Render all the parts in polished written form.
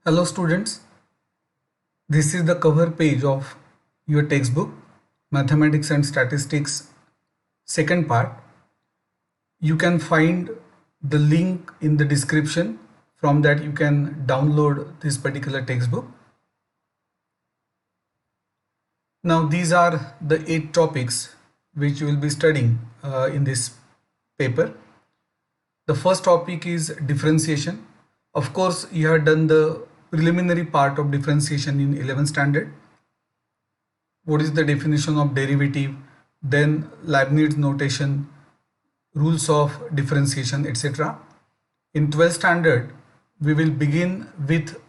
Hello students, this is the cover page of your textbook Mathematics and Statistics second part. You can find the link in the description. From that you can download this particular textbook. Now these are the 8 topics which you will be studying in this paper. The first topic is differentiation. Of course, you have done the preliminary part of differentiation in 11th standard. What is the definition of derivative, then Leibniz notation, rules of differentiation, etc. In 12th standard, we will begin with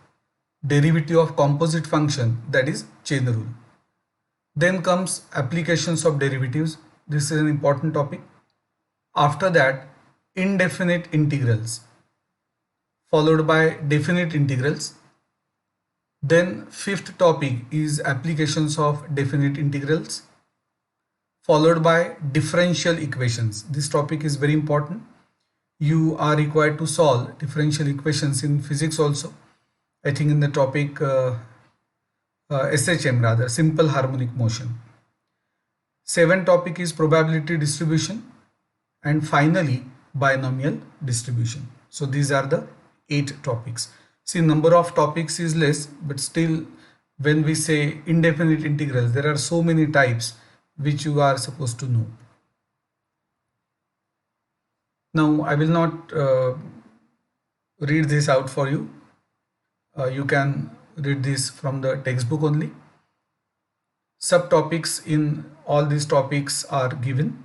derivative of composite function, that is chain rule. Then comes applications of derivatives. This is an important topic. After that, indefinite integrals, followed by definite integrals. Then fifth topic is applications of definite integrals, followed by differential equations. This topic is very important. You are required to solve differential equations in physics also. I think in the topic SHM rather, simple harmonic motion. Seventh topic is probability distribution, and finally binomial distribution. So these are the 8 topics. See, number of topics is less, but still when we say indefinite integrals, there are so many types which you are supposed to know. Now I will not read this out for you. You can read this from the textbook only. Subtopics in all these topics are given.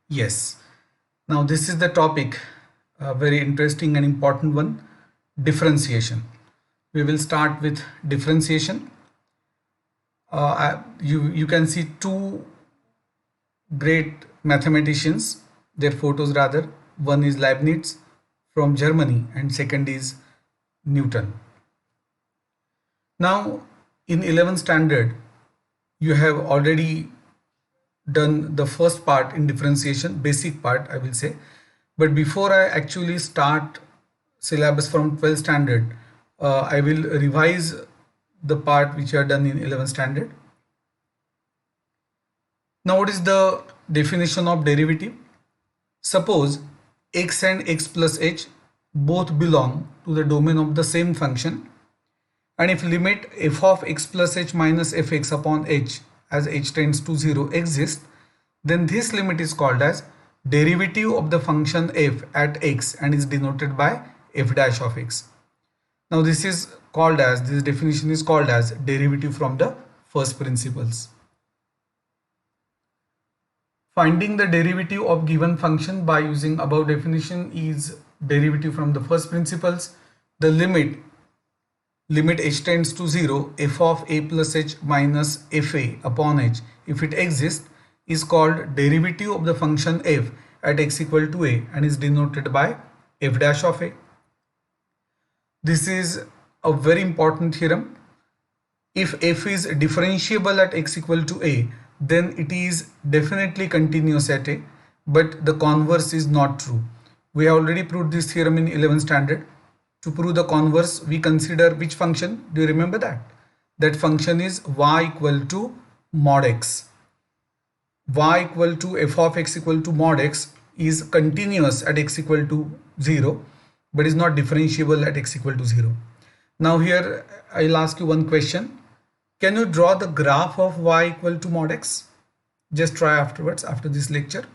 Yes. Now this is the topic, a very interesting and important one, differentiation. We will start with differentiation. You can see two great mathematicians, their photos rather. One is Leibniz from Germany and second is Newton. Now in 11th standard, you have already done the first part in differentiation, basic part I will say. But before I actually start syllabus from 12th standard, I will revise the part which I have done in 11th standard. Now what is the definition of derivative? Suppose x and x plus h both belong to the domain of the same function, and if limit f of x plus h minus fx upon h as h tends to 0 exists, then this limit is called as derivative of the function f at x and is denoted by f dash of x. Now this definition is called as derivative from the first principles. Finding the derivative of given function by using above definition is derivative from the first principles. The limit h tends to 0 f of a plus h minus fa upon h, if it exists, is called derivative of the function f at x equal to a and is denoted by f dash of a. This is a very important theorem. If f is differentiable at x equal to a, then it is definitely continuous at a, but the converse is not true. We have already proved this theorem in 11th standard. To prove the converse, we consider which function? Do you remember that? That function is y equal to mod x. Y equal to f of x equal to mod x is continuous at x equal to 0, but is not differentiable at x equal to 0. Now here I'll ask you one question. Can you draw the graph of y equal to mod x? Just try afterwards, after this lecture.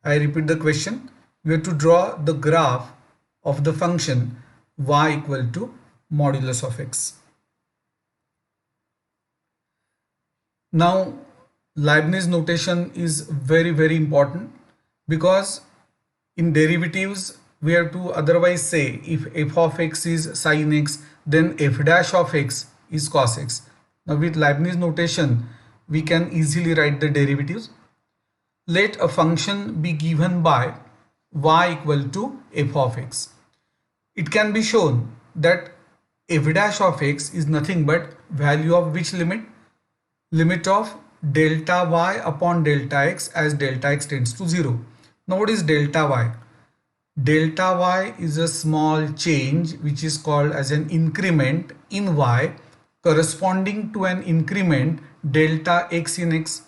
I repeat the question. You have to draw the graph of the function y equal to modulus of x. Now Leibniz notation is very important, because in derivatives we have to otherwise say if f of x is sin x, then f dash of x is cos x. Now with Leibniz notation we can easily write the derivatives. Let a function be given by y equal to f of x. It can be shown that f dash of x is nothing but value of which limit? Limit of delta y upon delta x as delta x tends to 0. Now what is delta y? Delta y is a small change which is called as an increment in y corresponding to an increment delta x in x.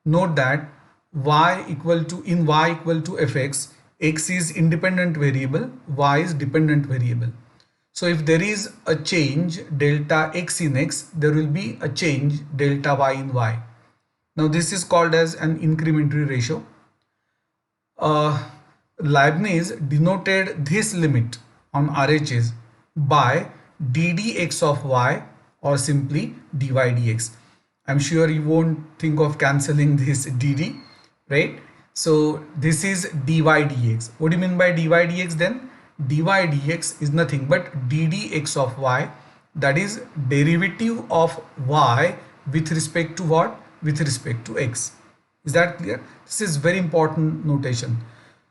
Note that y equal to fx, x is independent variable, y is dependent variable. So if there is a change delta x in x, there will be a change delta y in y. Now this is called as an incrementary ratio. Leibniz denoted this limit on RHS by ddx of y or simply dy dx. I'm sure you won't think of cancelling this dd, right? So this is dy dx. What do you mean by dy dx then? Dy dx is nothing but ddx of y, that is derivative of y with respect to what? With respect to x. Is that clear? This is very important notation.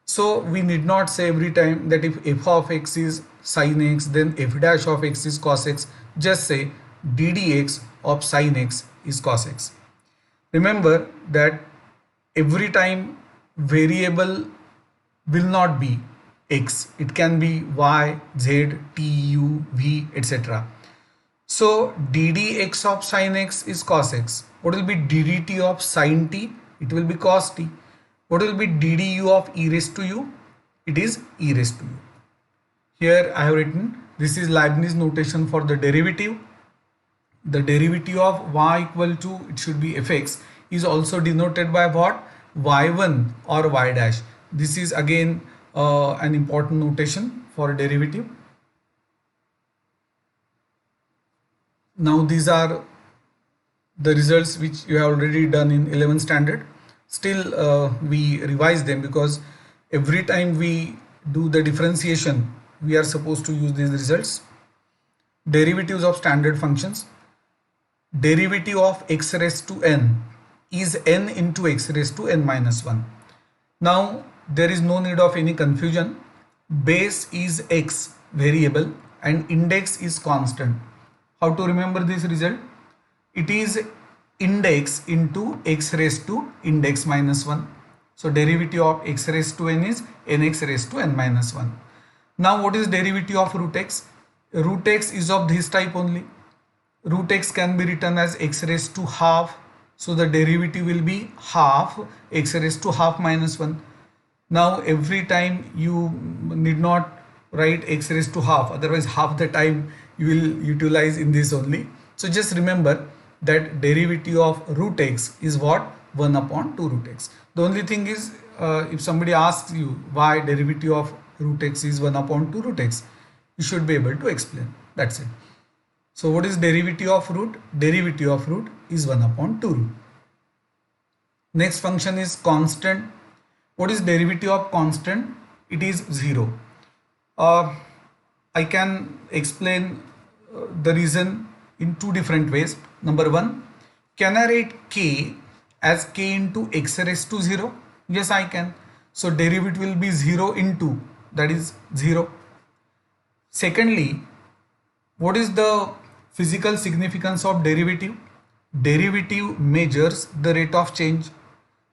So we need not say every time that if f of x is sin x, then f dash of x is cos x. Just say ddx of sin x is cos x. Remember that every time variable will not be x, it can be y, z, t, u, v, etc. So ddx of sin x is cos x. What will be ddt of sin t? It will be cos t. What will be ddu of e raised to u? It is e raised to u. Here I have written, this is Leibniz notation for the derivative. The derivative of y equal to, it should be fx, is also denoted by what? Y1 or y dash. This is again an important notation for derivative. Now these are the results which you have already done in 11th standard. Still we revise them because every time we do the differentiation we are supposed to use these results. Derivatives of standard functions. Derivative of x raised to n is n into x raised to n minus 1. Now there is no need of any confusion. Base is x variable and index is constant. How to remember this result? It is index into x raised to index minus 1. So derivative of x raised to n is nx raised to n minus 1. Now what is derivative of root x? Root x is of this type only. Root x can be written as x raised to half. So the derivative will be half x raised to half minus 1. Now every time you need not write x raised to half, otherwise half the time you will utilize in this only. So just remember that derivative of root x is what? 1 upon 2 root x. The only thing is if somebody asks you why derivative of root x is 1 upon 2 root x, you should be able to explain. That's it. So what is derivative of root? Derivative of root is 1 upon 2 root. Next function is constant. What is derivative of constant? It is 0. I can explain the reason in two different ways. Number one, can I write k as k into x raised to 0? Yes, I can. So derivative will be 0 into, that is 0. Secondly, what is the physical significance of derivative? Derivative measures the rate of change.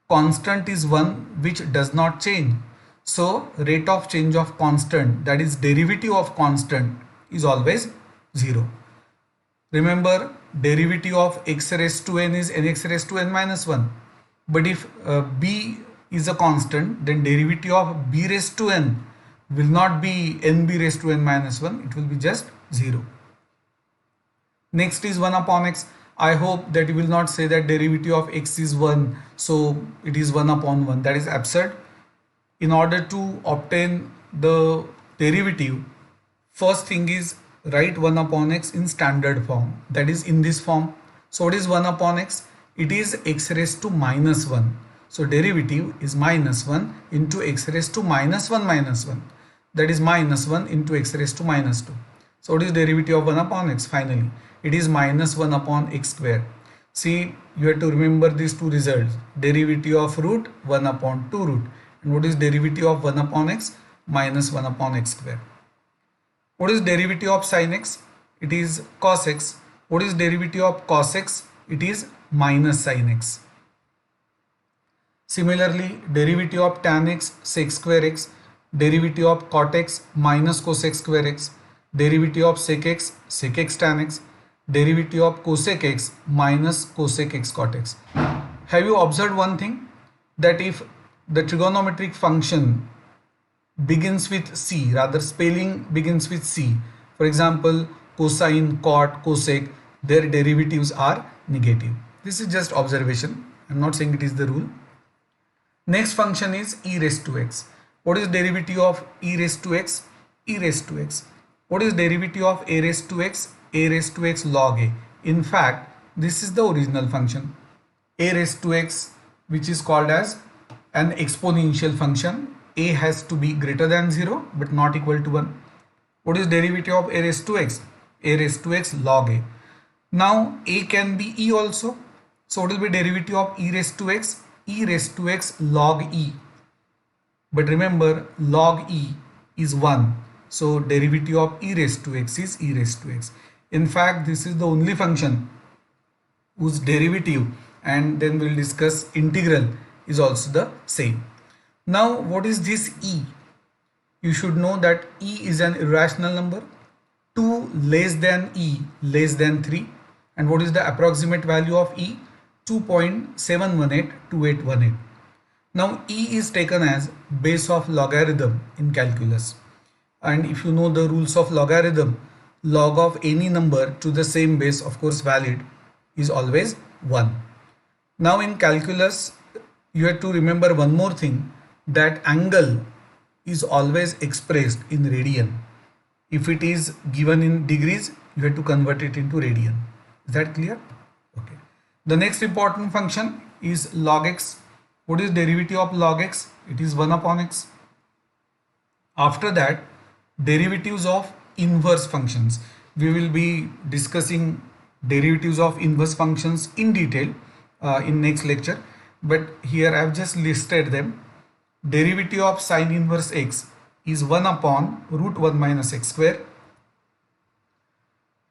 Constant is one which does not change. So rate of change of constant, that is derivative of constant, is always 0. Remember, derivative of x raised to n is nx raised to n minus 1. But if b is a constant, then derivative of b raised to n will not be nb raised to n minus 1. It will be just 0. Next is 1 upon x. I hope that you will not say that derivative of x is 1, so it is 1 upon 1. That is absurd. In order to obtain the derivative, first thing is write 1 upon x in standard form, that is in this form. So what is 1 upon x? It is x raised to minus 1. So derivative is minus 1 into x raised to minus 1 minus 1. That is minus 1 into x raised to minus 2. So what is derivative of 1 upon x? Finally, it is minus 1 upon x square. See, you have to remember these two results. Derivative of root 1 upon 2 root. And what is derivative of 1 upon x? Minus 1 upon x square. What is derivative of sin x? it is cos x. What is derivative of cos x? It is minus sin x. Similarly, derivative of tan x sec square x, derivative of cot x minus cosec square x, derivative of sec x tan x, derivative of cosec x minus cosec x cot x. Have you observed one thing, that if the trigonometric function begins with c, rather spelling begins with c, for example cosine, cot, cosec, their derivatives are negative. This is just observation. I am not saying it is the rule. Next function is e raised to x. What is derivative of e raised to x? E raised to x. What is derivative of a raised to x? A raised to x log a. In fact, this is the original function. A raised to x, which is called as an exponential function. A has to be greater than 0 but not equal to 1. What is derivative of a raised to x? A raised to x log a. Now a can be e also. So what will be derivative of e raised to x? E raised to x log e. But remember, log e is 1. So derivative of e raised to x is e raised to x. In fact, this is the only function whose derivative, and then we'll discuss integral, is also the same. Now what is this e? You should know that e is an irrational number. 2 less than e less than 3. And what is the approximate value of e? 2.7182818. Now e is taken as base of logarithm in calculus, and if you know the rules of logarithm, log of any number to the same base, of course valid, is always 1. Now in calculus you have to remember one more thing, that angle is always expressed in radian. If it is given in degrees, you have to convert it into radian. Is that clear? Okay. The next important function is log x. What is derivative of log x? It is 1 upon x. After that, derivatives of inverse functions. We will be discussing derivatives of inverse functions in detail in next lecture, but here I have just listed them. Derivative of sine inverse x is 1 upon root 1 minus x square.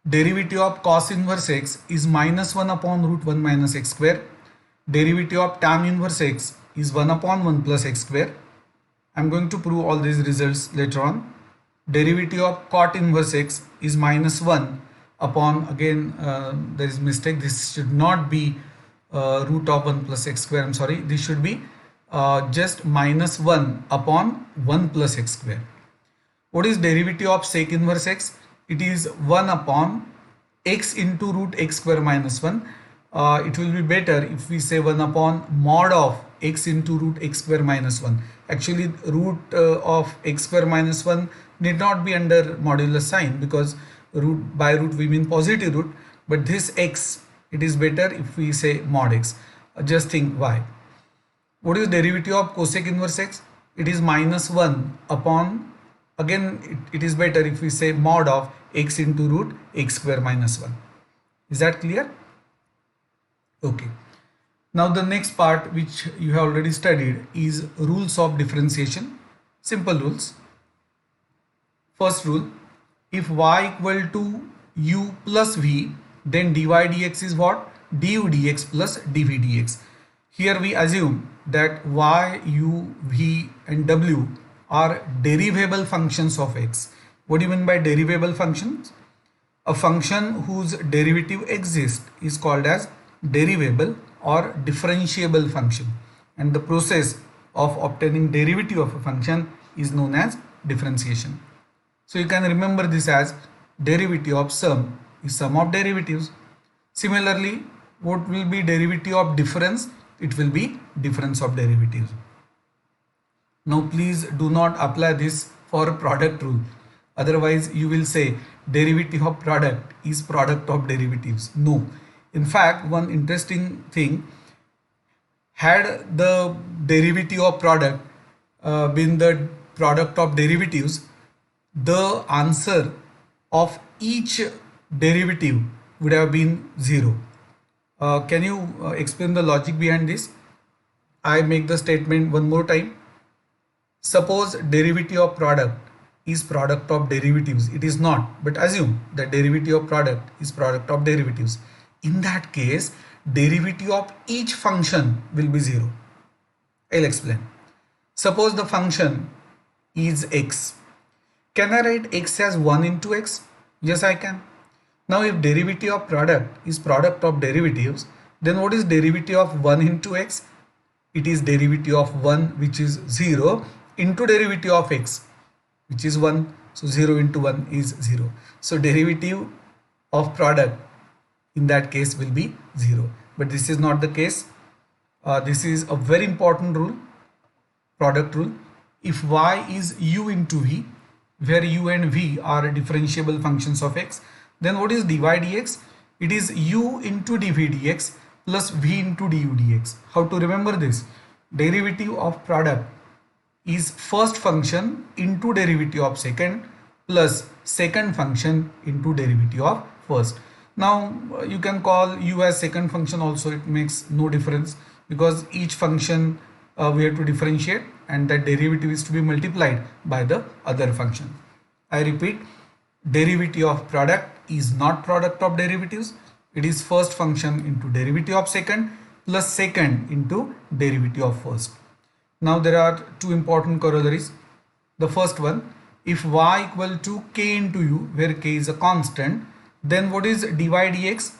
Derivative of cos inverse x is minus 1 upon root 1 minus x square. Derivative of tan inverse x is 1 upon 1 plus x square. I am going to prove all these results later on. Derivative of cot inverse x is minus 1 upon, again there is mistake, this should not be root of 1 plus x square, I am sorry, this should be just minus 1 upon 1 plus x square. What is derivative of sec inverse x? It is 1 upon x into root x square minus 1. It will be better if we say 1 upon mod of x into root x square minus 1. Actually root of x square minus 1 need not be under modulus sign, because by root we mean positive root, but this x, it is better if we say mod x. Just think why. What is derivative of cosec inverse x? It is minus 1 upon, again it is better if we say mod of x into root x square minus 1. Is that clear? Okay. Now the next part, which you have already studied, is rules of differentiation. Simple rules. First rule, if y equal to u plus v, then dy dx is what? Du dx plus dv dx. Here we assume that y, u, v and w are derivable functions of x. What do you mean by derivable functions? A function whose derivative exists is called as derivable or differentiable function, and the process of obtaining derivative of a function is known as differentiation. So you can remember this as derivative of sum is sum of derivatives. Similarly, what will be derivative of difference? It will be difference of derivatives. Now please do not apply this for product rule, otherwise you will say derivative of product is product of derivatives. No. In fact, one interesting thing, had the derivative of product been the product of derivatives, the answer of each derivative would have been 0. Can you explain the logic behind this? I make the statement one more time. Suppose derivative of product is product of derivatives. It is not, but assume that derivative of product is product of derivatives. In that case, derivative of each function will be 0. I'll explain. Suppose the function is x. Can I write x as 1 into x? Yes, I can. Now if derivative of product is product of derivatives, then what is derivative of 1 into x? It is derivative of 1, which is 0, into derivative of x, which is 1. So 0 into 1 is 0. So derivative of product in that case will be 0. But this is not the case. This is a very important rule, product rule. If y is u into v, where u and v are differentiable functions of x, then what is dy dx? It is u into dv dx plus v into du dx. How to remember this? Derivative of product is first function into derivative of second plus second function into derivative of first. Now you can call u as second function also, it makes no difference because each function we have to differentiate and that derivative is to be multiplied by the other function. I repeat, derivative of product is not product of derivatives. It is first function into derivative of second plus second into derivative of first. Now there are two important corollaries. The first one, if y equal to k into u, where k is a constant, then what is dy dx?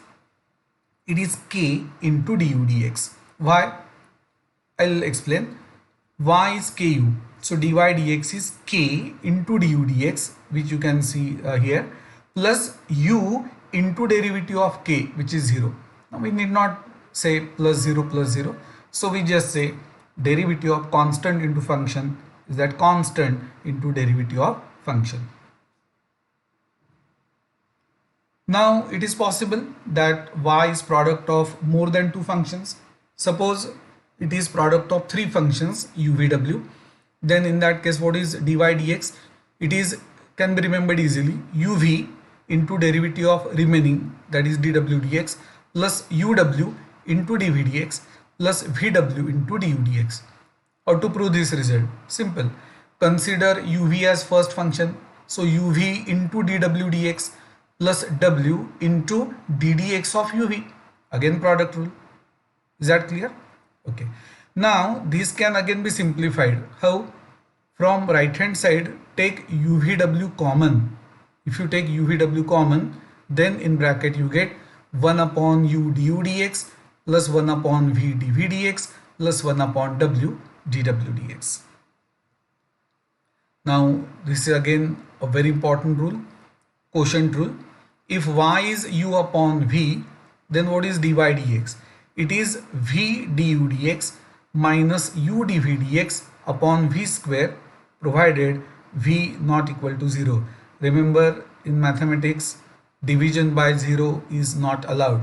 It is k into du dx. Why? I'll explain. Y is ku. So dy dx is k into du dx, which you can see here, plus u into derivative of k, which is 0. Now we need not say plus 0 plus 0. So we just say derivative of constant into function is that constant into derivative of function. Now it is possible that y is product of more than two functions. Suppose it is product of three functions u, v, w. Then in that case, what is dy dx? It is, can be remembered easily, uv into derivative of remaining, that is dw dx, plus uw into dv dx plus vw into du dx. How to prove this result? Simple. Consider uv as first function. So uv into dw dx plus w into ddx of uv. Again product rule. Is that clear? Okay. Now this can again be simplified. How? From right hand side, take uvw common. If you take uvw common, then in bracket you get 1 upon u du dx plus 1 upon v dv dx plus 1 upon w dw dx. Now this is again a very important rule, quotient rule. If y is u upon v, then what is dy dx? It is v du dx minus u dv dx upon v square, provided v not equal to 0. Remember, in mathematics, division by 0 is not allowed.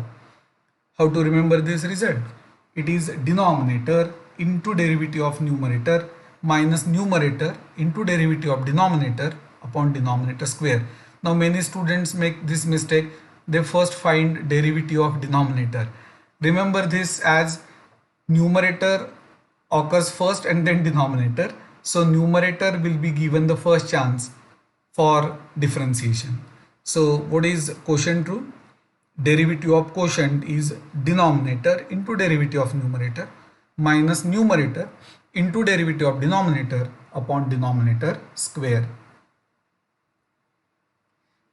How to remember this result? It is denominator into derivative of numerator minus numerator into derivative of denominator upon denominator square. Now many students make this mistake. They first find derivative of denominator. Remember this as numerator occurs first and then denominator. So numerator will be given the first chance for differentiation. So what is quotient rule? Derivative of quotient is denominator into derivative of numerator minus numerator into derivative of denominator upon denominator square.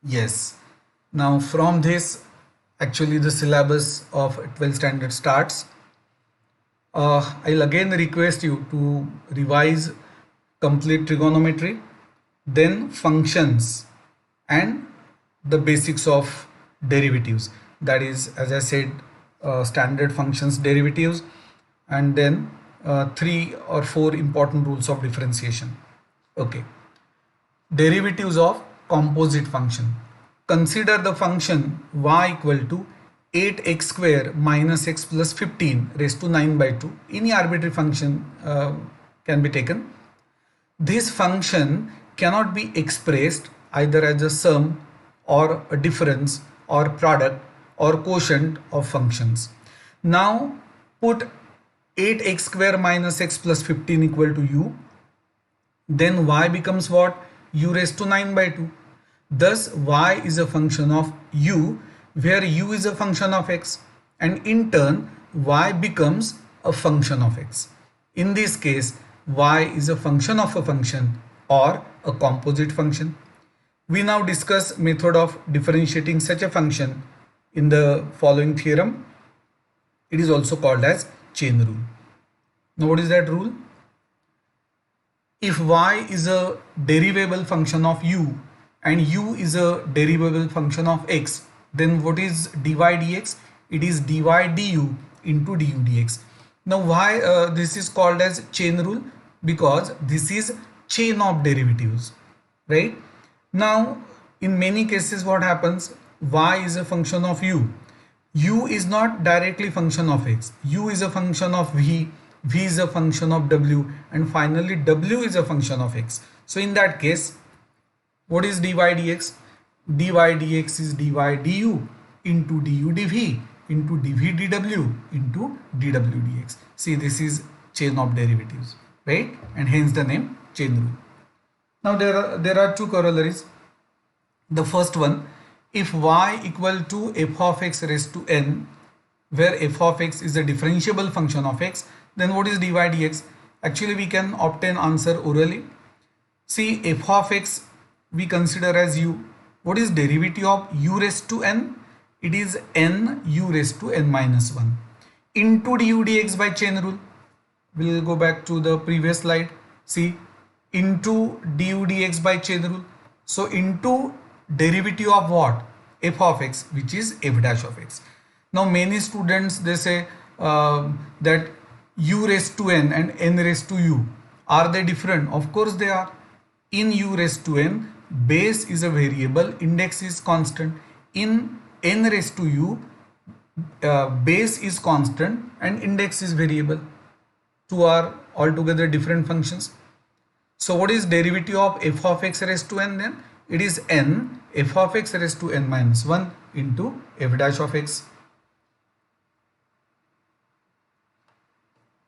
Yes. Now from this, actually the syllabus of 12th standard starts. I'll again request you to revise complete trigonometry, then functions and the basics of derivatives. That is, as I said, standard functions derivatives, and then 3 or 4 important rules of differentiation. Okay. Derivatives of composite function. Consider the function y equal to 8x square minus x plus 15 raised to 9 by 2. Any arbitrary function can be taken. This function cannot be expressed either as a sum or a difference or product or quotient of functions. Now put 8x square minus x plus 15 equal to u. Then y becomes what? u raised to 9 by 2. Thus y is a function of u where u is a function of x, and in turn y becomes a function of x. In this case, y is a function of a function or a composite function. We now discuss method of differentiating such a function in the following theorem. It is also called as chain rule. Now what is that rule? If y is a derivable function of u and u is a derivable function of x, then what is dy dx? It is dy du into du dx. Now why this is called as chain rule? Because this is chain of derivatives, right? Now in many cases what happens, y is a function of u. U is not directly function of x. U is a function of v. V is a function of w, and finally w is a function of x. So in that case, what is dy dx? Dy dx is dy du into du dv into dv dw into dw dx. See, this is chain of derivatives, right? And hence the name chain rule. Now there are two corollaries. The first one, if y equal to f of x raised to n, where f of x is a differentiable function of x, then what is dy dx? Actually we can obtain answer orally. See, f of x we consider as u. What is derivative of u raised to n? It is n u raised to n minus 1 into du dx by chain rule. We'll go back to the previous slide. See, into du dx by chain rule. So into derivative of what? F of x, which is f dash of x. Now many students, they say that u raised to n and n raised to u, are they different? Of course they are. In u raised to n, base is a variable, index is constant. In n raised to u, base is constant and index is variable. Two are altogether different functions. So what is derivative of f of x raised to n then? It is n f of x raised to n minus 1 into f dash of x.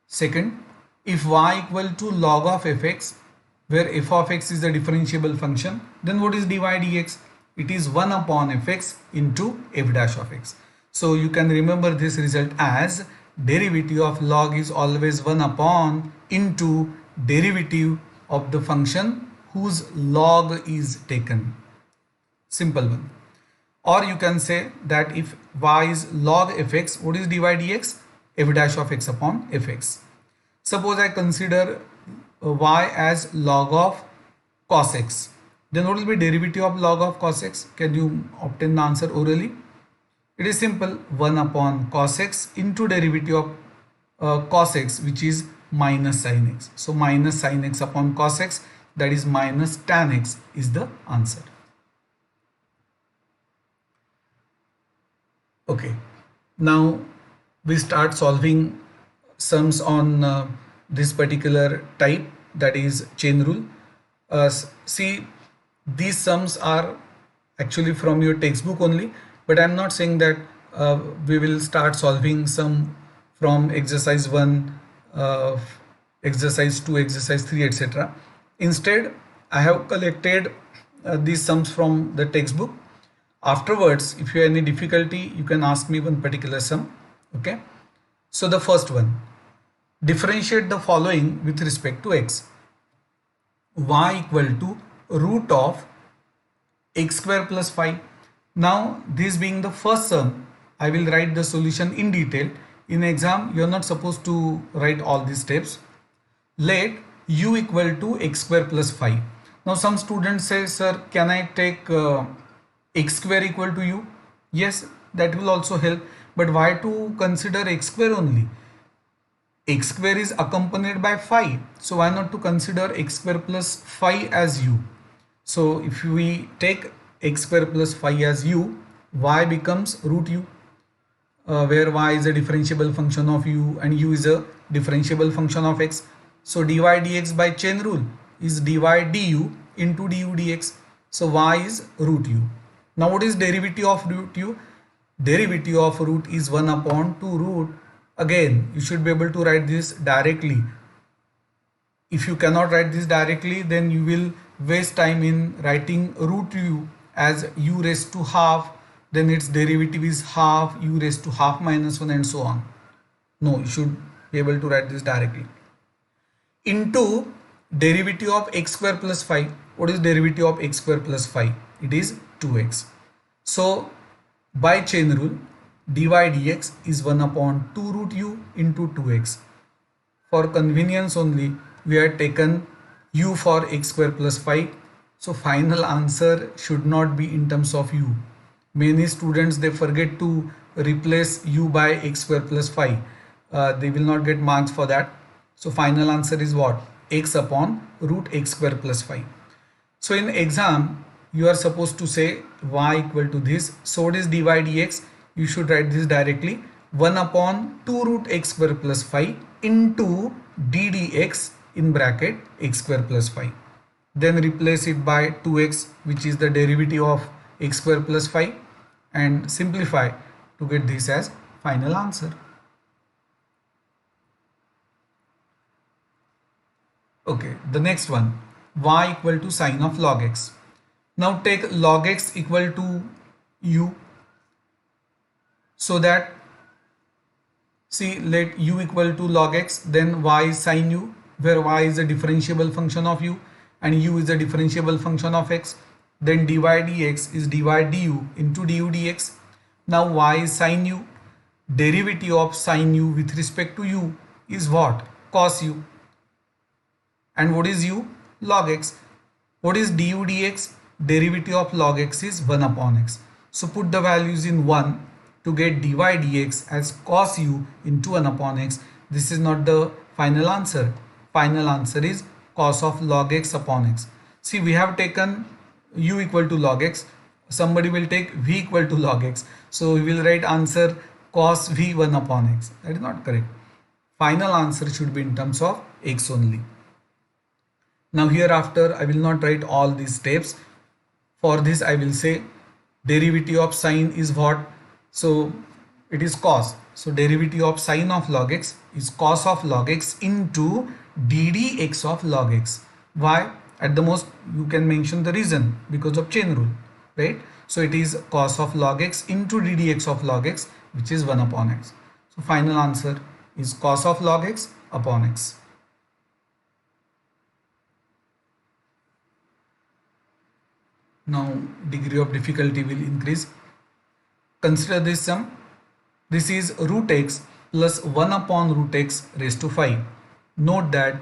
Second, if y equal to log of fx, where f of x is a differentiable function, then what is dy dx? It is 1 upon fx into f dash of x. So you can remember this result as derivative of log is always 1 upon into derivative of the function whose log is taken. Simple one. Or you can say that if y is log fx, what is dy dx? F dash of x upon fx. Suppose I consider y as log of cos x. Then what will be derivative of log of cos x? Can you obtain the answer orally? It is simple, 1 upon cos x into derivative of cos x, which is minus sin x. So minus sin x upon cos x, that is minus tan x, is the answer. Okay, now we start solving sums on this particular type, that is chain rule. See, these sums are actually from your textbook only, but I'm not saying that we will start solving some from exercise 1, exercise 2, exercise 3, etc. Instead, I have collected these sums from the textbook. Afterwards, if you have any difficulty, you can ask me one particular sum. Okay. So the first one, differentiate the following with respect to x. Y equal to root of x square plus 5. Now this being the first sum, I will write the solution in detail. In exam, you are not supposed to write all these steps. Let u equal to x square plus 5. Now some students say, sir, can I take x square equal to u? Yes, that will also help. But why to consider x square only? X square is accompanied by 5. So why not to consider x square plus 5 as u? So if we take x square plus 5 as u, y becomes root u, where y is a differentiable function of u and u is a differentiable function of x. So dy dx by chain rule is dy du into du dx. So y is root u. Now what is derivative of root u? Derivative of root is 1 upon 2 root. Again, you should be able to write this directly. If you cannot write this directly, then you will waste time in writing root u as u raised to half, then its derivative is half u raised to half minus 1 and so on. No, you should be able to write this directly. Into derivative of x square plus 5. What is derivative of x square plus 5? It is 2x. So by chain rule, dy dx is 1 upon 2 root u into 2x. For convenience only, we have taken u for x square plus 5. So final answer should not be in terms of u. Many students, they forget to replace u by x square plus 5. They will not get marks for that. So final answer is what? X upon root x square plus 5. So in exam, you are supposed to say y equal to this. So what is dy dx? You should write this directly. 1 upon 2 root x square plus 5 into d dx in bracket x square plus 5. Then replace it by 2x, which is the derivative of x square plus 5, and simplify to get this as final answer. Okay, the next one, y equal to sine of log x. Now take log x equal to u, so that, see, let u equal to log x, then y is sine u, where y is a differentiable function of u and u is a differentiable function of x. Then dy dx is dy du into du dx. Now y is sine u. Derivative of sine u with respect to u is what? Cos u. And what is u? Log x. What is du dx? Derivative of log x is 1 upon x. So put the values in 1 to get dy dx as cos u into 1 upon x. This is not the final answer. Final answer is cos of log x upon x. See, we have taken u equal to log x. Somebody will take v equal to log x. So we will write answer cos v 1 upon x. That is not correct. Final answer should be in terms of x only. Now hereafter I will not write all these steps. For this I will say derivative of sine is what? So it is cos. So derivative of sine of log x is cos of log x into ddx of log x. Why? At the most you can mention the reason, because of chain rule, right? So it is cos of log x into ddx of log x, which is 1 upon x. So final answer is cos of log x upon x. Now degree of difficulty will increase. Consider this sum. This is root x plus 1 upon root x raised to 5. Note that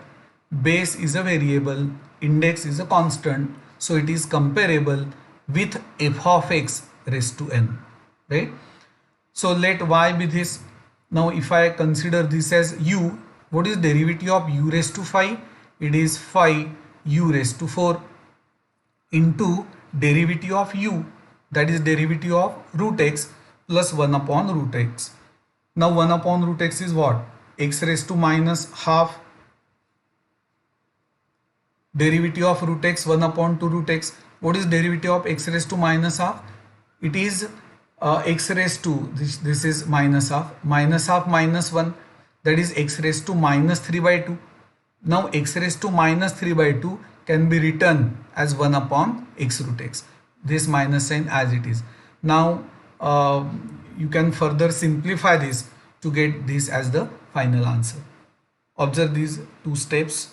base is a variable, index is a constant, so it is comparable with f of x raised to n, right? So let y be this. Now if I consider this as u, what is derivative of u raised to 5? It is 5 u raised to 4 into derivative of u, that is derivative of root x plus 1 upon root x. Now 1 upon root x is what? X raised to minus half. Derivative of root x 1 upon 2 root x. What is derivative of x raised to minus half? It is x raised to, this is minus half minus 1, that is x raised to minus 3 by 2. Now x raised to minus 3 by 2 can be written as 1 upon x root x. This minus sign as it is. Now you can further simplify this to get this as the final answer. Observe these two steps.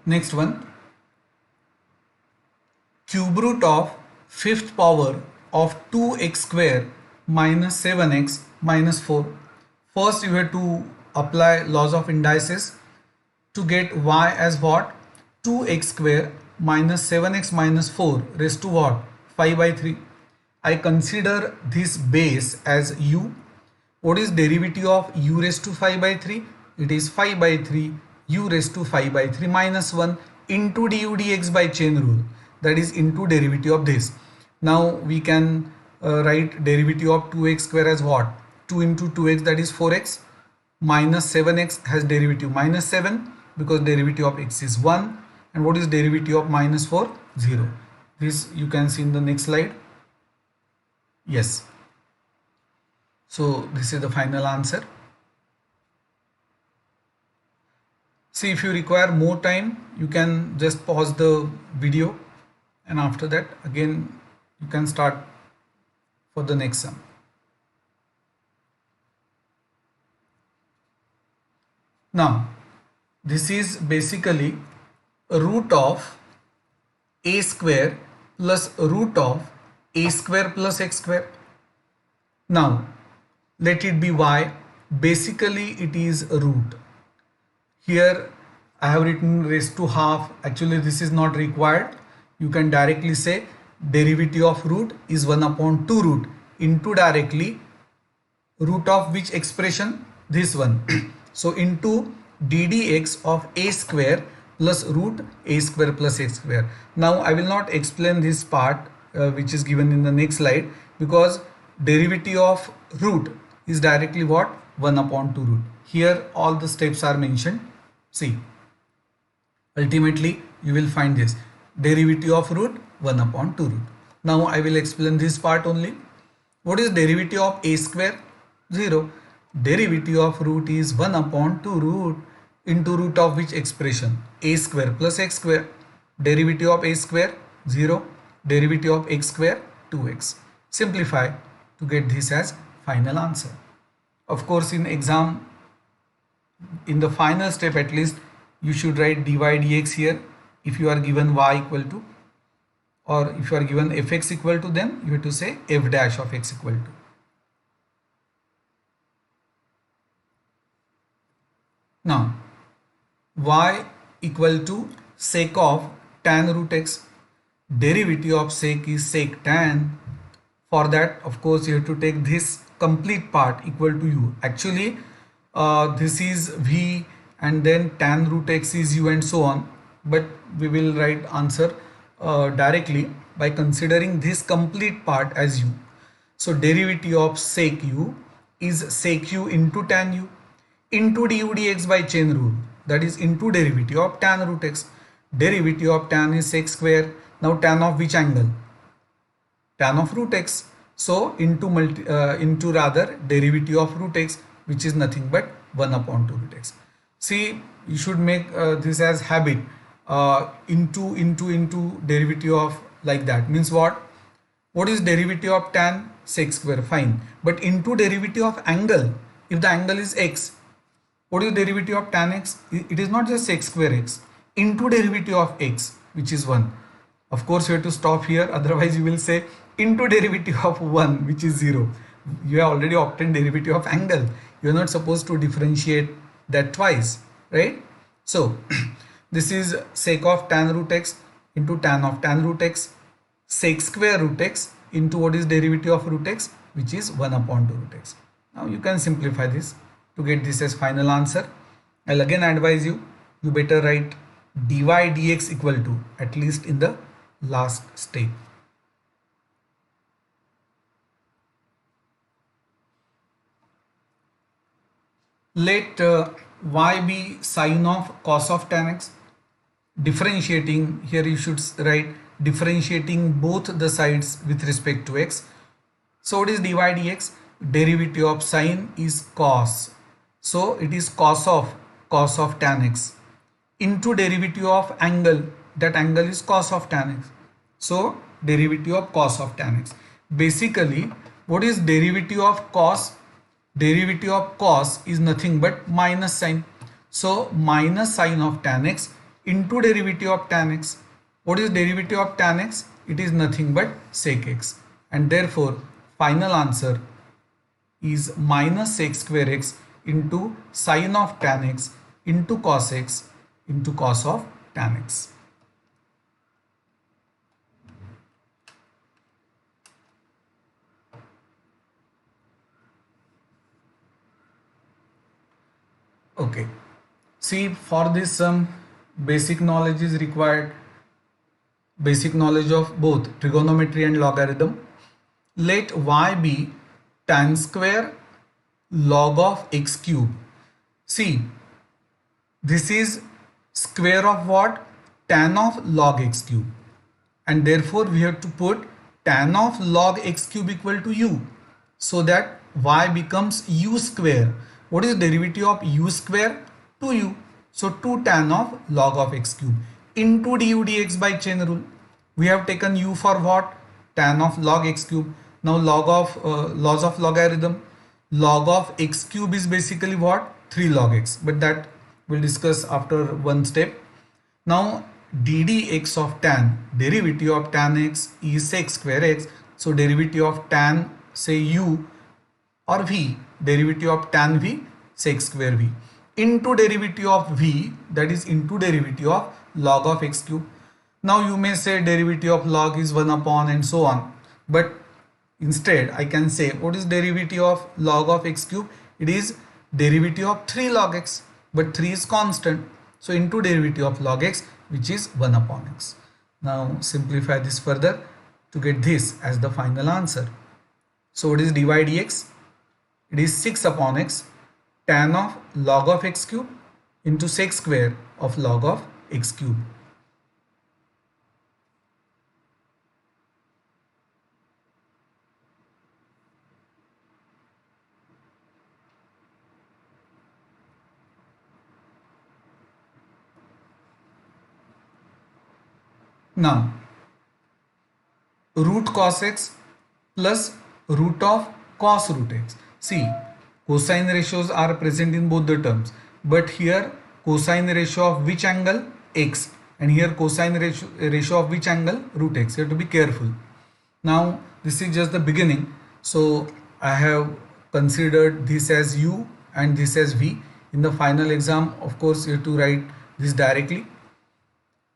Next one, cube root of 5th power of 2x square minus 7x minus 4. First you have to apply laws of indices to get y as what? 2x square minus 7x minus 4 raised to what? 5 by 3. I consider this base as u. What is derivative of u raised to 5 by 3? It is 5 by 3 u raised to 5 by 3 minus 1 into du dx by chain rule, that is into derivative of this. Now we can write derivative of 2x square as what? 2 into 2x, that is 4x, minus 7x has derivative minus 7 because derivative of x is 1, And what is derivative of minus 4? 0. This you can see in the next slide. Yes. So this is the final answer. See, if you require more time, you can just pause the video, and after that again you can start for the next sum. Now this is basically root of a square plus root of a square plus x square. Now let it be y. Basically it is a root. Here I have written raised to half. Actually this is not required. You can directly say derivative of root is 1 upon 2 root into directly root of which expression? This one. So into ddx of a square plus root a square plus x square. Now I will not explain this part which is given in the next slide, because derivative of root is directly what? 1 upon 2 root. Here all the steps are mentioned. See, ultimately you will find this derivative of root 1 upon 2 root. Now I will explain this part only. What is derivative of a square? 0. Derivative of root is 1 upon 2 root into root of which expression? A square plus x square. Derivative of a square? 0. Derivative of x square? 2x. Simplify to get this as final answer. Of course, in exam, in the final step at least, you should write dy dx here if you are given y equal to, or if you are given fx equal to, then you have to say f dash of x equal to. Now y equal to sec of tan root x. Derivative of sec is sec tan. For that, of course, you have to take this complete part equal to u. Actually this is v and then tan root x is u and so on, but we will write answer directly by considering this complete part as u. So derivative of sec u is sec u into tan u into du dx by chain rule, that is into derivative of tan root x. Derivative of tan is sec square. Now tan of which angle? Tan of root x. So into derivative of root x, which is nothing but 1 upon 2 root x. See, you should make this as habit. Into derivative of like that means what? What is derivative of tan? Sec square, fine. But into derivative of angle, if the angle is x, what is derivative of tan x? It is not just sec square x. Into derivative of x, which is 1. Of course, you have to stop here, otherwise you will say into derivative of 1, which is 0. You have already obtained derivative of angle. You are not supposed to differentiate that twice, right? So this is sec of tan root x into tan of tan root x, sec square root x into what is derivative of root x, which is 1 upon 2 root x. Now you can simplify this to get this as final answer. I'll again advise you, you better write dy dx equal to at least in the last step. Let y be sine of cos of tan x. Differentiating, here you should write differentiating both the sides with respect to x. So what is dy dx? Derivative of sine is cos. So it is cos of tan x into derivative of angle. That angle is cos of tan x. So derivative of cos of tan x. Basically, what is derivative of cos? Derivative of cos is nothing but minus sine. So minus sine of tan x into derivative of tan x. What is derivative of tan x? It is nothing but sec x. And therefore, final answer is minus sec square x into sine of tan x into cos x into cos of tan x. Okay, see, for this sum basic knowledge is required, basic knowledge of both trigonometry and logarithm. Let y be tan square log of x cube. See, this is square of what? tan of log x cube, and therefore we have to put tan of log x cube equal to u, so that y becomes u square. What is derivative of u square? 2u. So 2 tan of log of x cube into du dx by chain rule. We have taken u for what? Tan of log x cube. Now log of laws of logarithm. Log of x cube is basically what? 3 log x, but that we'll discuss after one step. Now ddx of tan, derivative of tan x is sec square x. So derivative of tan, say u, or v, derivative of tan v, sec square v, into derivative of v, that is into derivative of log of x cube. Now you may say derivative of log is 1 upon and so on, but instead I can say what is derivative of log of x cube? It is derivative of 3 log x, but 3 is constant, so into derivative of log x, which is 1 upon x. Now simplify this further to get this as the final answer. So what is dy dx? It is 6 upon x tan of log of x cube into sec square of log of x cube. Now root cos x plus root of cos root x. See, cosine ratios are present in both the terms, but here cosine ratio of which angle? X, and here cosine ratio of which angle? Root x. You have to be careful. Now this is just the beginning, so I have considered this as u and this as v. In the final exam, of course, you have to write this directly.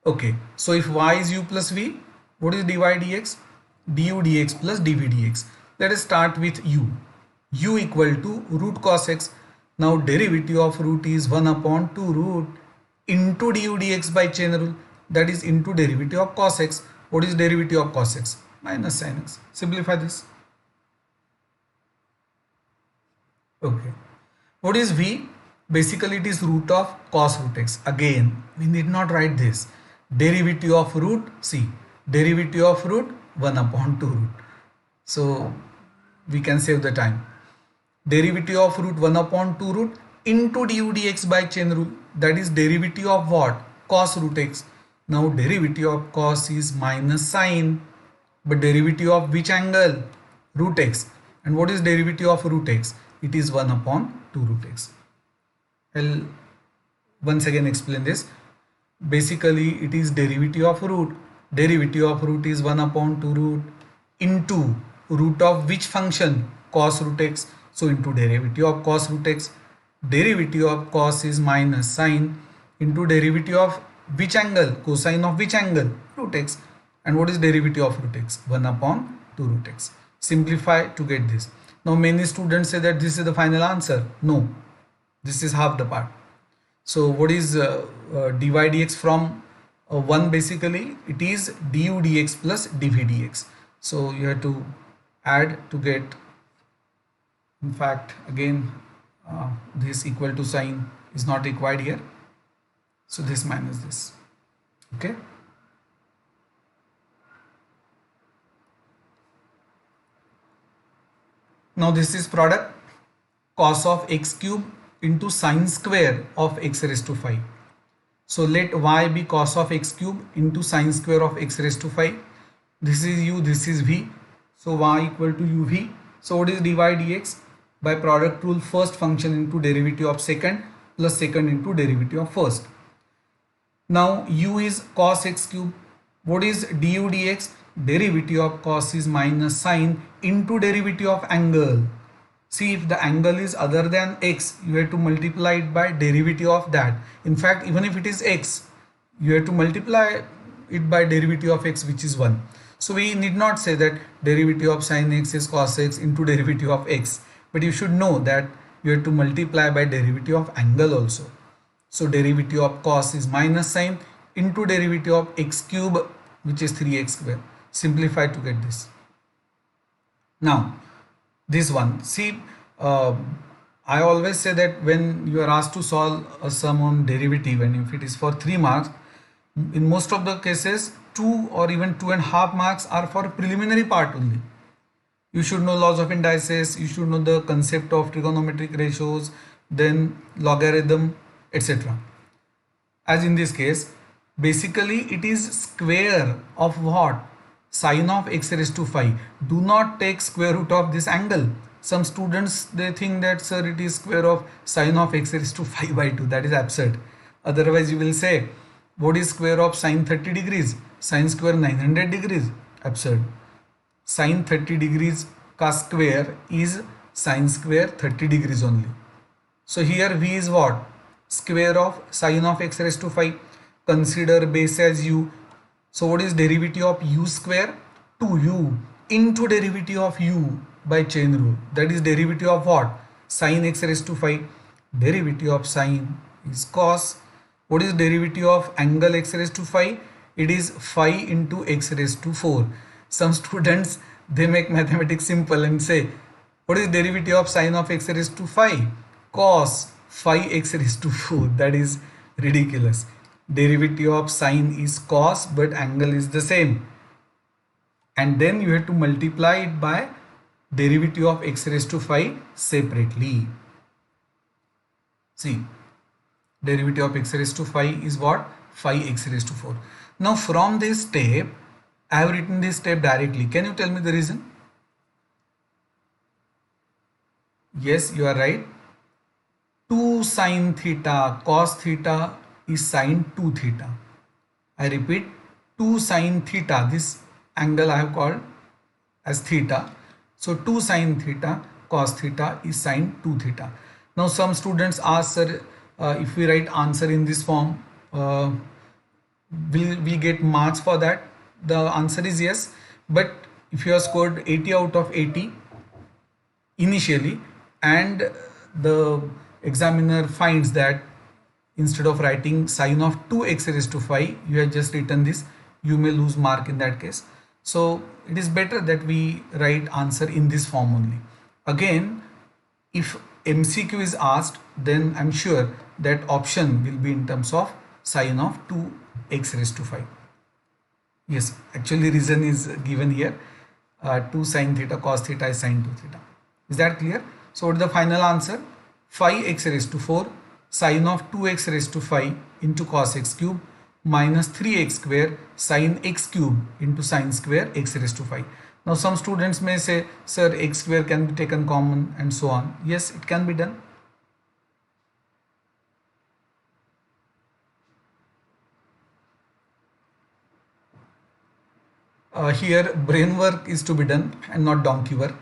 Okay, so if y is u plus v, what is dy dx? Du dx plus dv dx. Let us start with u. U equal to root cos x. Now derivative of root is 1 upon 2 root into du dx by chain rule, that is into derivative of cos x. What is derivative of cos x? Minus sin x. Simplify this. Okay. What is v? Basically it is root of cos root x. Again, we need not write this. Derivative of root, see, derivative of root 1 upon 2 root. So we can save the time. Derivative of root 1 upon 2 root into du dx by chain rule, that is derivative of what? Cos root x. Now derivative of cos is minus sine, but derivative of which angle? Root x. And what is derivative of root x? It is 1 upon 2 root x. I'll once again explain this. Basically it is derivative of root. Derivative of root is 1 upon 2 root into root of which function? Cos root x. So into derivative of cos root x. Derivative of cos is minus sine into derivative of which angle? Cosine of which angle? Root x. And what is derivative of root x? 1 upon 2 root x. Simplify to get this. Now many students say that this is the final answer. No, this is half the part. So what is dy dx from 1? Basically it is du dx plus dv dx. So you have to add to get, in fact again this equal to sign is not required here. So this minus this. Okay. Now this is product cos of x cube into sine square of x raised to 5. So let y be cos of x cube into sine square of x raised to 5. This is u, this is v. So y equal to uv. So what is dy dx? By product rule, first function into derivative of second plus second into derivative of first. Now u is cos x cube. What is du dx? Derivative of cos is minus sine into derivative of angle. See, if the angle is other than x, you have to multiply it by derivative of that. In fact, even if it is x, you have to multiply it by derivative of x, which is 1. So we need not say that derivative of sine x is cos x into derivative of x. But you should know that you have to multiply by derivative of angle also. So derivative of cos is minus sine into derivative of x cube, which is 3x square. Simplify to get this. Now this one, see, I always say that when you are asked to solve a sum on derivative, and if it is for 3 marks, In most of the cases, 2 or even 2.5 marks are for preliminary part only. You should know laws of indices, you should know the concept of trigonometric ratios, then logarithm, etc. As in this case, basically it is square of what? Sine of x raised to 5. Do not take square root of this angle. Some students, they think that sir, it is square of sine of x raised to 5 by 2. That is absurd. Otherwise you will say, what is square of sine 30 degrees? Sine square 900 degrees. Absurd. Sine 30 degrees का square is sine square 30 degrees only. So here v is what? Square of sine of x raised to 5. Consider base as u. So what is derivative of u square? 2u into derivative of u by chain rule. That is derivative of what? Sine x raised to 5. Derivative of sine is cos. What is derivative of angle x raised to 5? It is phi into x raised to 4. Some students, they make mathematics simple and say, what is derivative of sine of x raised to 5? Cos phi x raised to 4. That is ridiculous. Derivative of sine is cos, but angle is the same. And then you have to multiply it by derivative of x raised to 5 separately. See, derivative of x raised to 5 is what? Phi x raised to 4. Now from this step, I have written this step directly. Can you tell me the reason? Yes, you are right. 2 sine theta cos theta is sine 2 theta. I repeat, 2 sine theta, this angle I have called as theta. So 2 sine theta cos theta is sine 2 theta. Now some students ask, sir, if we write answer in this form, will we get marks for that? The answer is yes, but if you have scored 80 out of 80 initially and the examiner finds that instead of writing sine of 2x raised to 5, you have just written this, you may lose mark in that case. So it is better that we write answer in this form only. Again, if MCQ is asked, then I'm sure that option will be in terms of sine of 2x raised to 5. Yes, actually reason is given here. 2 sine theta cos theta is sine 2 theta. Is that clear? So what is the final answer? Phi x raised to 4 sine of 2x raised to 5 into cos x cube minus 3x square sine x cube into sine square x raised to 5. Now some students may say, sir, x square can be taken common and so on. Yes, it can be done. Here brain work is to be done and not donkey work.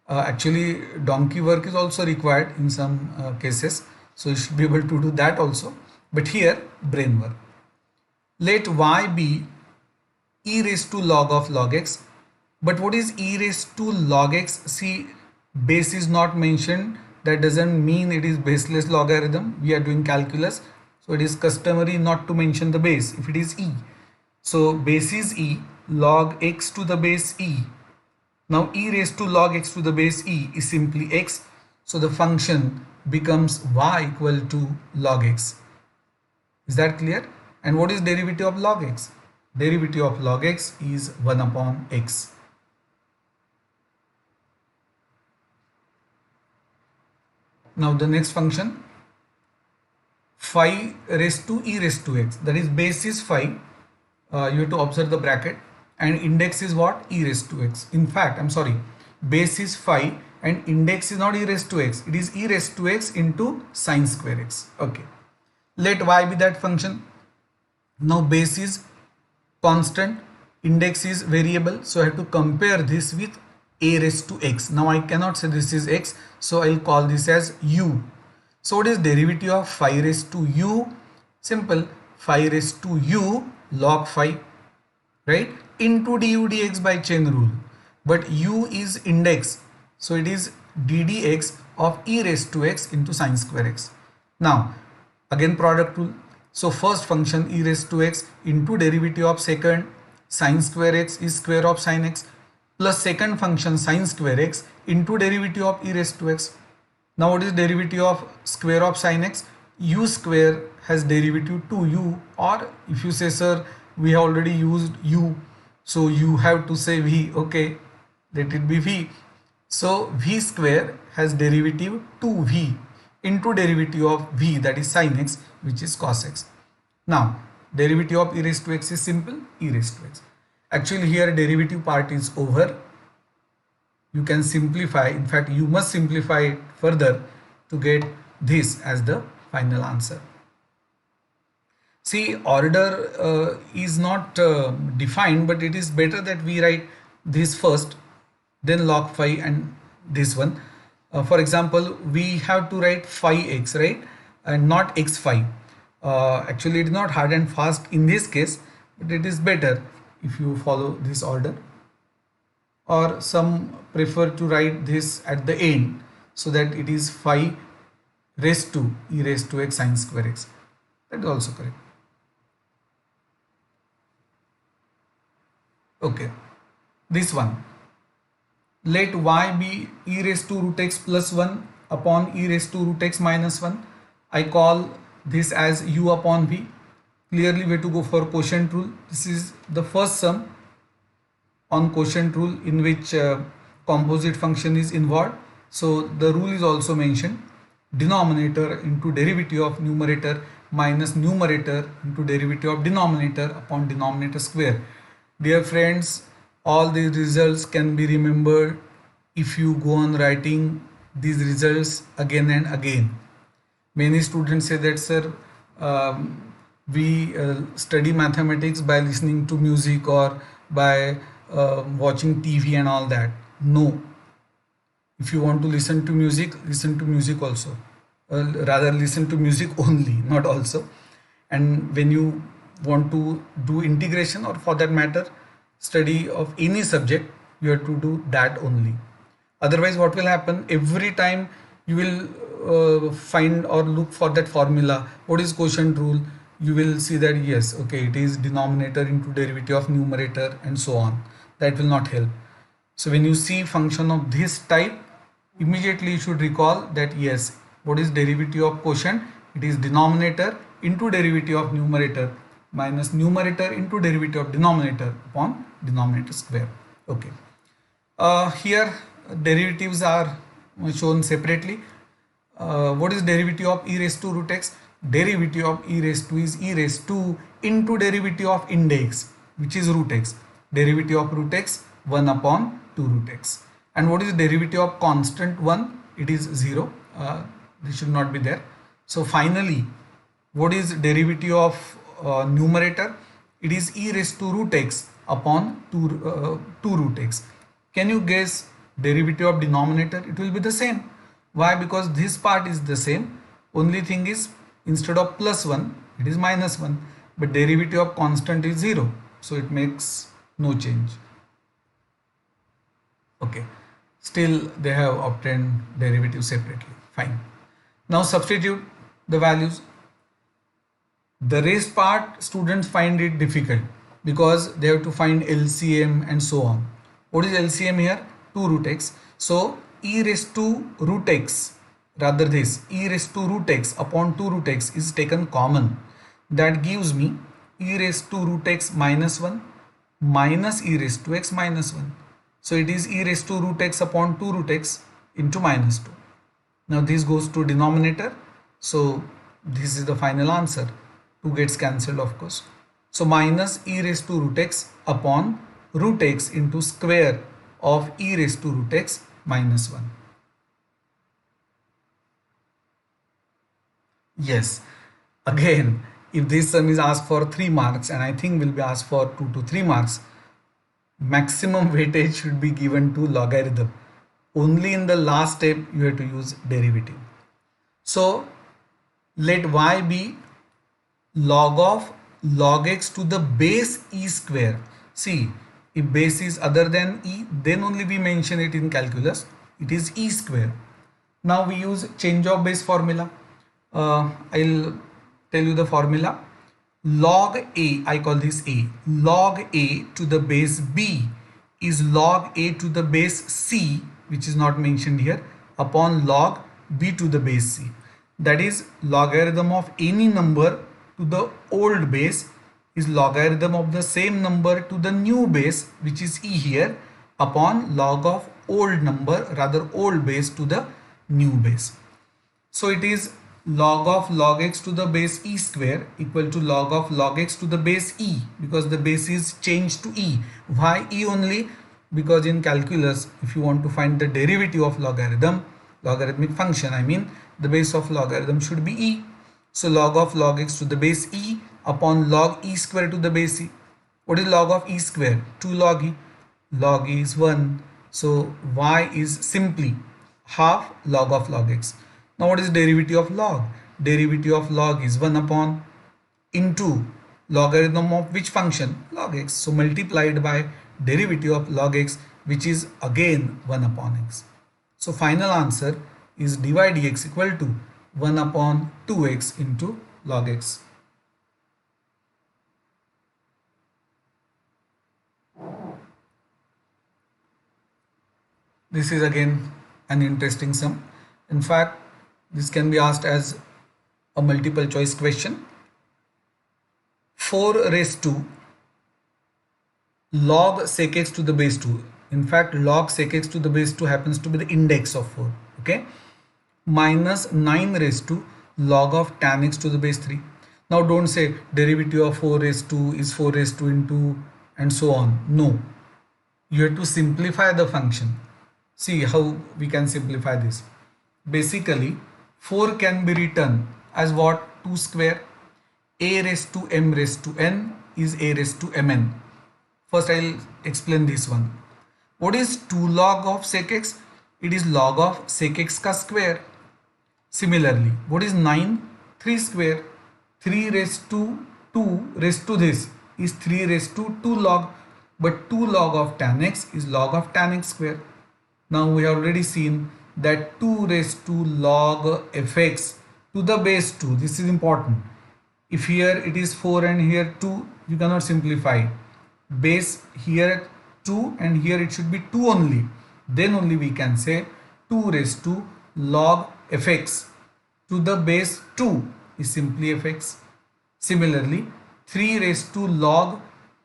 Actually donkey work is also required in some cases, so you should be able to do that also, but here brain work. Let y be e raised to log of log x, but what is e raised to log x? See, base is not mentioned. That doesn't mean it is baseless logarithm. We are doing calculus, so it is customary not to mention the base if it is e. So base is e, log x to the base e. Now e raised to log x to the base e is simply x. So the function becomes y equal to log x. Is that clear? And what is derivative of log x? Derivative of log x is 1 upon x. Now the next function, phi raised to e raised to x, that is base is phi. You have to observe the bracket, and index is what? E raised to x. In fact, I'm sorry, base is phi and index is not e raised to x, it is e raised to x into sine square x. Okay, let y be that function. Now base is constant, index is variable, so I have to compare this with a raised to x. Now I cannot say this is x, so I'll call this as u. So what is derivative of phi raised to u? Simple, phi raised to u log phi, right, into du dx by chain rule, but u is index, so it is d dx of e raised to x into sine square x. Now again product rule, so first function e raised to x into derivative of second sine square x is square of sine x plus second function sine square x into derivative of e raised to x. Now what is derivative of square of sine x? u square has derivative 2u, or if you say sir we have already used u, so you have to say v. Okay, let it be v. So v square has derivative 2v into derivative of v, that is sin x, which is cos x. Now derivative of e raised to x is simple, e raised to x. Actually here derivative part is over. You can simplify, in fact you must simplify it further to get this as the final answer. See, order is not defined, but it is better that we write this first, then log phi and this one. For example, we have to write phi x, right, and not x phi. Actually it is not hard and fast in this case, but it is better if you follow this order. Or some prefer to write this at the end so that it is phi raised to e raised to x sin square x. That is also correct. Okay, this one, let y be e raised to root x plus 1 upon e raised to root x minus 1. I call this as u upon v. Clearly we have to go for quotient rule. This is the first sum on quotient rule in which composite function is involved. So the rule is also mentioned: denominator into derivative of numerator minus numerator into derivative of denominator upon denominator square. Dear friends, all these results can be remembered if you go on writing these results again and again. Many students say that sir, we study mathematics by listening to music or by watching TV and all that. No, if you want to listen to music also. Rather listen to music only, not also. And when you want to do integration, or for that matter study of any subject, you have to do that only. Otherwise what will happen, every time you will find or look for that formula, what is quotient rule, you will see that yes, okay, it is denominator into derivative of numerator and so on. That will not help. So when you see function of this type, immediately you should recall that yes, what is derivative of quotient? It is denominator into derivative of numerator minus numerator into derivative of denominator upon denominator square. Okay. Here derivatives are shown separately. What is derivative of e raised to root x? Derivative of e raised to is e raised to into derivative of index, which is root x. Derivative of root x 1 upon 2 root x. And what is derivative of constant 1? It is 0. This should not be there. So finally, what is derivative of numerator? It is e raised to root x upon 2 root x. Can you guess derivative of denominator? It will be the same. Why? Because this part is the same. Only thing is, instead of plus 1, it is minus 1. But derivative of constant is 0. So it makes no change. Okay. Still they have obtained derivative separately. Fine. Now substitute the values. The raised part, students find it difficult because they have to find LCM and so on. What is LCM here? 2 root x. So e raised to root x, rather this e raised to root x upon 2 root x is taken common. That gives me e raised to root x minus 1 minus e raised to x minus 1. So it is e raised to root x upon 2 root x into minus 2. Now this goes to denominator. So this is the final answer. 2 gets cancelled, of course. So minus e raised to root x upon root x into square of e raised to root x minus 1. Yes, again, if this sum is asked for 3 marks, and I think will be asked for 2 to 3 marks, maximum weightage should be given to logarithm. Only in the last step you have to use derivative. So let y be log of log x to the base e square. See, if base is other than e, then only we mention it in calculus. It is e square. Now we use change of base formula. I'll tell you the formula. Log a, I call this a, log a to the base b is log a to the base c, which is not mentioned here, upon log b to the base c. that is logarithm of any number to the old base is logarithm of the same number to the new base, which is e here, upon log of old number, rather old base to the new base. So it is log of log x to the base e square equal to log of log x to the base e, because the base is changed to e. Why e only? Because in calculus, if you want to find the derivative of logarithmic function, I mean, the base of logarithm should be e. So log of log x to the base e upon log e square to the base e. What is log of e square? 2 log e. Log e is 1. So y is simply half log of log x. Now what is derivative of log? Derivative of log is 1 upon into logarithm of which function? Log x. So multiplied by derivative of log x, which is again 1 upon x. So final answer is dy dx equal to 1 upon 2x into log x. This is again an interesting sum. In fact, this can be asked as a multiple choice question. 4 raised to log sec x to the base 2. In fact, log sec x to the base 2 happens to be the index of 4. Okay. Minus 9 raised to log of tan x to the base 3. Now don't say derivative of 4 raised to is 4 raised to into and so on. No. You have to simplify the function. See how we can simplify this. Basically, 4 can be written as what? 2 square. A raised to m raised to n is a raised to mn. First I'll explain this one. What is 2 log of sec x? It is log of sec x ka square. Similarly, what is 9? 3 square. 3 raised to 2 raised to this is 3 raised to 2 log. But 2 log of tan x is log of tan x square. Now we have already seen that 2 raised to log fx to the base 2. This is important. If here it is 4 and here 2, you cannot simplify. Base here 2 and here it should be 2 only. Then only we can say 2 raised to log fx to the base 2 is simply fx. Similarly, 3 raised to log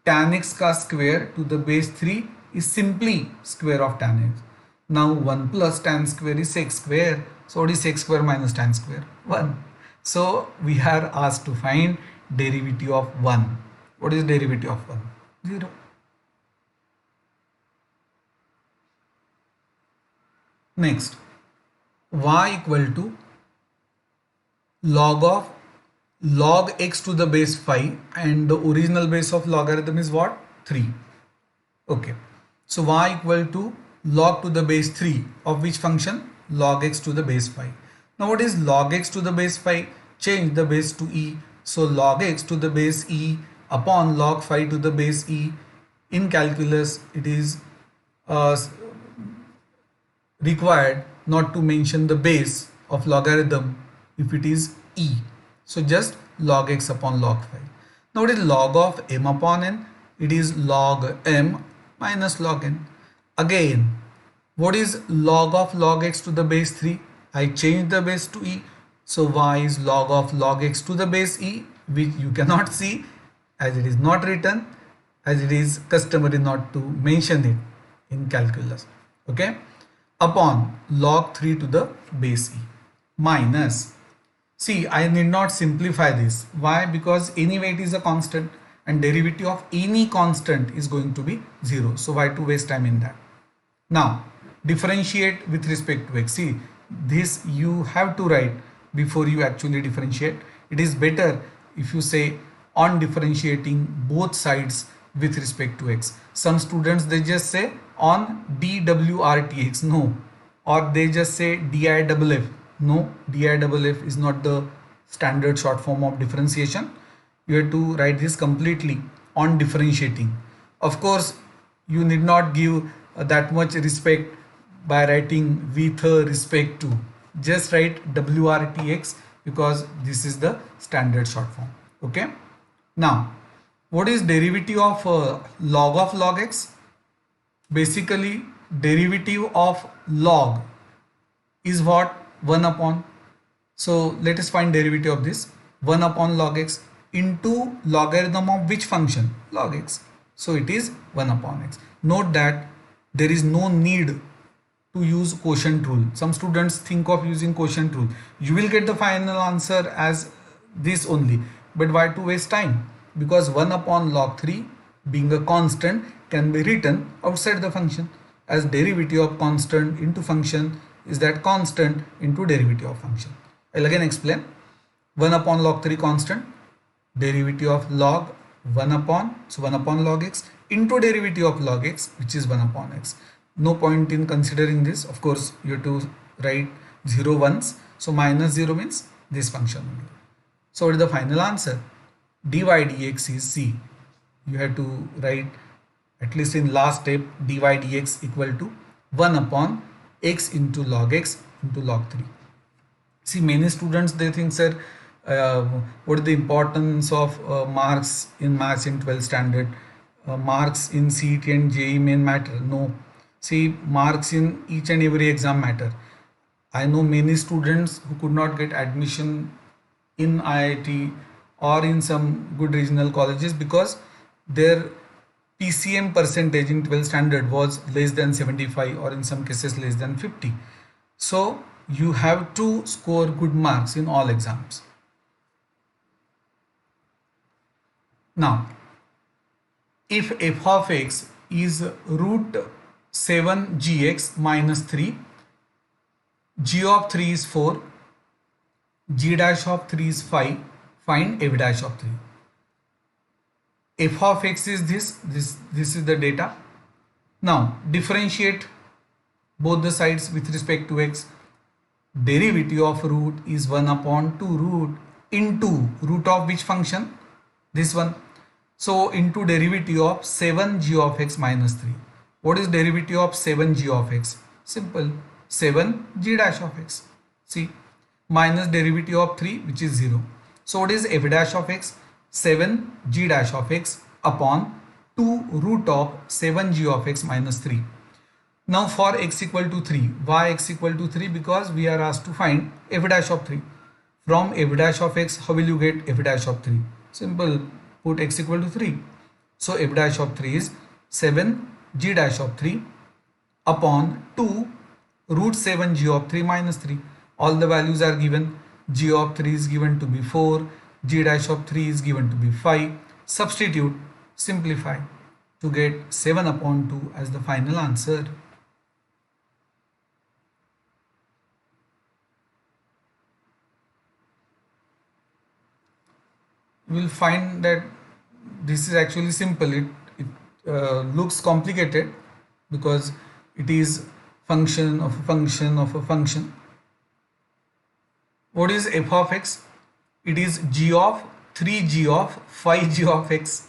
tan x ka square to the base 3 is simply square of tan x. Now 1 plus tan square is sec square. So what is sec square minus tan square? 1. So we are asked to find derivative of 1. What is derivative of 1? 0. Next, y equal to log of log x to the base 5, and the original base of logarithm is what? 3. Okay. So y equal to log to the base 3 of which function? Log x to the base 5. Now what is log x to the base 5? Change the base to e. So log x to the base e upon log 5 to the base e. In calculus, it is required not to mention the base of logarithm if it is e. So just log x upon log 5. Now what is log of m upon n? It is log m minus log n. Again, what is log of log x to the base 3? I change the base to e. So y is log of log x to the base e, which you cannot see as it is not written, as it is customary not to mention it in calculus. Okay. Upon log 3 to the base e minus. See, I need not simplify this. Why? Because anyway it is a constant and derivative of any constant is going to be 0. So why to waste time in that? Now differentiate with respect to x. See, this you have to write before you actually differentiate. It is better if you say on differentiating both sides with respect to x. Some students, they just say on dwrtx. No. Or they just say diff. No, diff is not the standard short form of differentiation. You have to write this completely on differentiating. Of course, you need not give that much respect by writing with respect to. Just write wrtx because this is the standard short form. Okay. Now, what is derivative of log x? Basically, derivative of log is what? 1 upon. So let us find derivative of this. 1 upon log x into logarithm of which function? Log x. So it is 1 upon x. Note that there is no need to use quotient rule. Some students think of using quotient rule. You will get the final answer as this only. But why to waste time? Because 1 upon log 3 being a constant can be written outside the function as derivative of constant into function is that constant into derivative of function. I'll again explain. 1 upon log 3 constant, derivative of log 1 upon, so 1 upon log x into derivative of log x, which is 1 upon x. No point in considering this. Of course, you have to write 0 once. So minus 0 means this function only. So what is the final answer? Dy dx is c. You have to write at least in last step dy dx equal to 1 upon x into log x into log 3. See, many students they think, sir, what is the importance of marks in maths in 12th standard? Marks in CET and JEE main matter? No. See, marks in each and every exam matter. I know many students who could not get admission in IIT or in some good regional colleges because their PCM percentage in 12th standard was less than 75 or in some cases less than 50. So you have to score good marks in all exams. Now, if f of x is root 7 gx minus 3, g of 3 is 4, g dash of 3 is 5, find f dash of 3. F of x is this is the data. Now differentiate both the sides with respect to x. Derivative of root is 1 upon 2 root into root of which function? This one. So into derivative of 7g of x minus 3. What is derivative of 7g of x? Simple. 7g dash of x. See, minus derivative of 3, which is 0. So what is f dash of x? 7g dash of x upon 2 root of 7g of x minus 3. Now for x equal to 3, why x equal to 3? Because we are asked to find f dash of 3. From f dash of x, how will you get f dash of 3? Simple, put x equal to 3. So f dash of 3 is 7g dash of 3 upon 2 root 7g of 3 minus 3. All the values are given. G of 3 is given to be 4, g dash of 3 is given to be 5. Substitute, simplify to get 7 upon 2 as the final answer. You will find that this is actually simple. It looks complicated because it is function of a function of a function. What is f of x? It is g of 3g of 5g of x.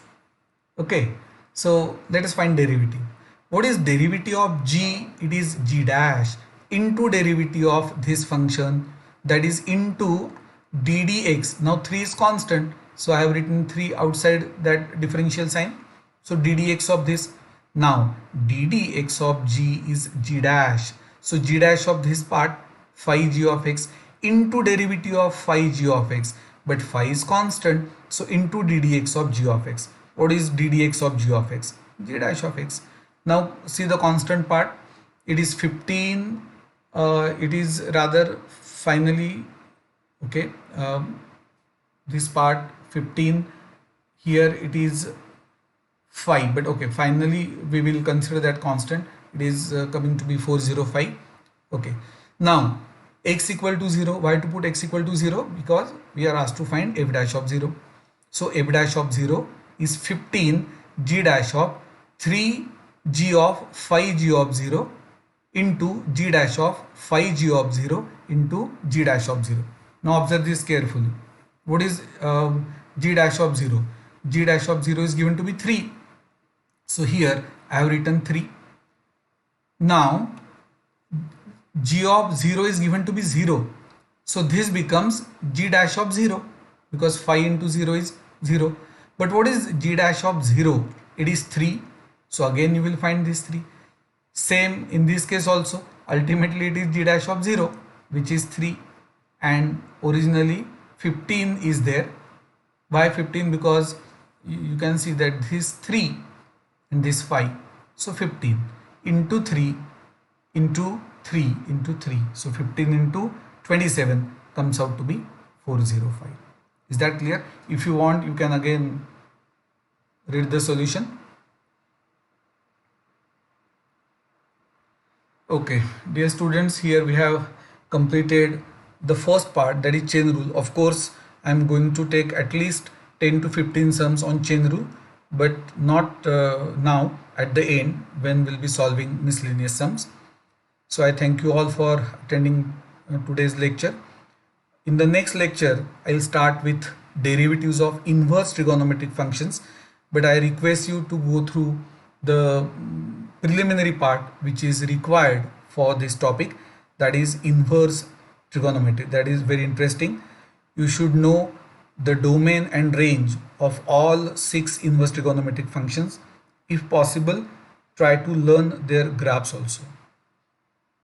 Okay, so let us find derivative. What is derivative of g? It is g dash into derivative of this function, that is into ddx. Now 3 is constant, so I have written 3 outside that differential sign. So ddx of this. Now ddx of g is g dash. So g dash of this part 5g of x into derivative of 5g of x. But 5 is constant, so into ddx of g of x. What is ddx of g of x? G dash of x. Now see the constant part. It is 15. It is rather finally, okay, this part 15. Here it is 5, but okay, finally we will consider that constant. It is coming to be 405. Okay, now x equal to 0. Why to put x equal to 0? Because we are asked to find f dash of 0. So f dash of 0 is 15 g dash of 3g of 5g of 0 into g dash of 5g of 0 into g dash of 0. Now observe this carefully. What is g dash of 0? G dash of 0 is given to be 3. So here I have written 3. Now g of 0 is given to be 0. So this becomes g dash of 0 because 5 into 0 is 0. But what is g dash of 0? It is 3. So again you will find this 3. Same in this case also. Ultimately it is g dash of 0, which is 3. and originally 15 is there. Why 15? Because you can see that this 3 and this 5, so 15 into 3 into 3 into 3, so 15 into 27 comes out to be 405. Is that clear? If you want, you can again read the solution. Okay, dear students, here we have completed the first part, that is chain rule. Of course, I am going to take at least 10 to 15 sums on chain rule, but not now, at the end when we'll be solving miscellaneous sums. So I thank you all for attending today's lecture. In the next lecture, I'll start with derivatives of inverse trigonometric functions, but I request you to go through the preliminary part which is required for this topic, that is inverse trigonometry. That is very interesting. You should know the domain and range of all 6 inverse trigonometric functions. If possible, try to learn their graphs also.